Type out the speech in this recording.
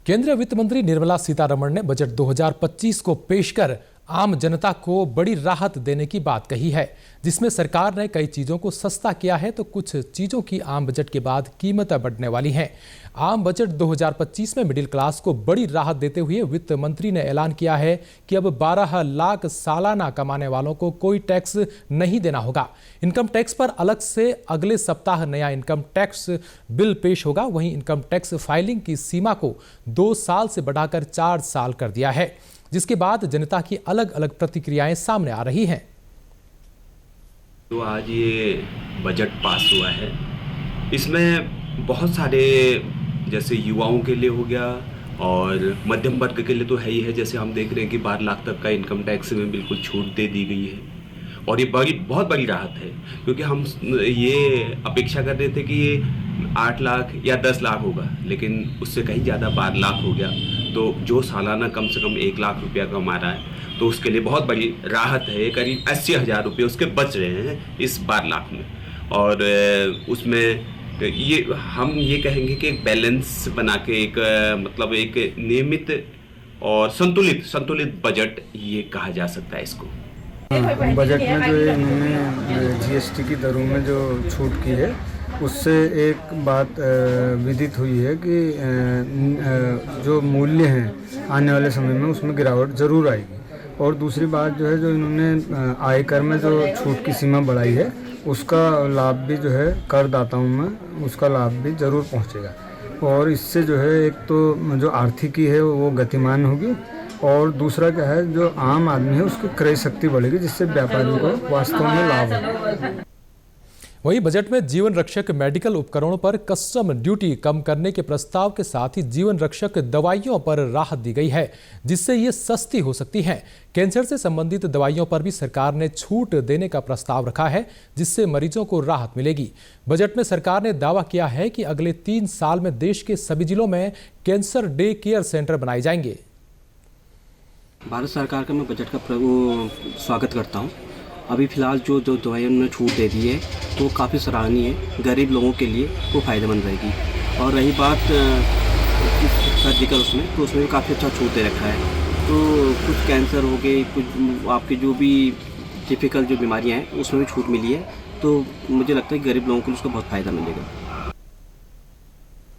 केंद्रीय वित्त मंत्री निर्मला सीतारमण ने बजट 2025 को पेश कर आम जनता को बड़ी राहत देने की बात कही है, जिसमें सरकार ने कई चीजों को सस्ता किया है तो कुछ चीजों की आम बजट के बाद कीमतें बढ़ने वाली हैं। आम बजट 2025 में मिडिल क्लास को बड़ी राहत देते हुए वित्त मंत्री ने ऐलान किया है कि अब 12 लाख सालाना कमाने वालों को कोई टैक्स नहीं देना होगा। इनकम टैक्स पर अलग से अगले सप्ताह नया इनकम टैक्स बिल पेश होगा। वहीं इनकम टैक्स फाइलिंग की सीमा को 2 साल से बढ़ाकर 4 साल कर दिया है, जिसके बाद जनता की अलग अलग प्रतिक्रियाएं सामने आ रही हैं। तो आज ये बजट पास हुआ है, इसमें बहुत सारे जैसे युवाओं के लिए हो गया और मध्यम वर्ग के लिए तो है ही है। जैसे हम देख रहे हैं कि 12 लाख तक का इनकम टैक्स में बिल्कुल छूट दे दी गई है और ये बहुत बड़ी राहत है, क्योंकि हम ये अपेक्षा कर रहे थे कि ये 8 लाख या 10 लाख होगा, लेकिन उससे कहीं ज़्यादा 12 लाख हो गया। तो जो सालाना कम से कम 1 लाख रुपया कमा रहा है तो उसके लिए बहुत बड़ी राहत है। करीब 80,000 रुपये उसके बच रहे हैं इस 12 लाख में। और उसमें हम ये कहेंगे कि एक बैलेंस बना के एक मतलब एक नियमित और संतुलित बजट ये कहा जा सकता है इसको। बजट में जो इन्होंने जीएसटी की दरों में जो छूट की है, उससे एक बात विदित हुई है कि जो मूल्य हैं आने वाले समय में उसमें गिरावट ज़रूर आएगी। और दूसरी बात जो है, जो इन्होंने आयकर में जो छूट की सीमा बढ़ाई है, उसका लाभ भी जो है करदाताओं में उसका लाभ भी ज़रूर पहुंचेगा। और इससे जो है एक तो जो आर्थिकी है वो गतिमान होगी और दूसरा क्या है, जो आम आदमी है उसकी क्रय शक्ति बढ़ेगी, जिससे व्यापारियों को वास्तव में लाभ होगा। वहीं बजट में जीवन रक्षक मेडिकल उपकरणों पर कस्टम ड्यूटी कम करने के प्रस्ताव के साथ ही जीवन रक्षक दवाइयों पर राहत दी गई है, जिससे ये सस्ती हो सकती हैं। कैंसर से संबंधित दवाइयों पर भी सरकार ने छूट देने का प्रस्ताव रखा है, जिससे मरीजों को राहत मिलेगी। बजट में सरकार ने दावा किया है कि अगले 3 साल में देश के सभी जिलों में कैंसर डे केयर सेंटर बनाए जाएंगे। भारत सरकार का मैं बजट का स्वागत करता हूँ। अभी फ़िलहाल जो दवाइयों ने छूट दे दी है तो काफ़ी सराहनीय है, गरीब लोगों के लिए वो फ़ायदेमंद रहेगी। और रही बात सर्जिकल उसमें, तो उसमें भी काफ़ी अच्छा छूट दे रखा है। तो कुछ कैंसर हो गए, कुछ आपकी जो भी डिफ़िकल्ट जो बीमारियाँ हैं उसमें भी छूट मिली है, तो मुझे लगता है कि गरीब लोगों को उसका बहुत फ़ायदा मिलेगा।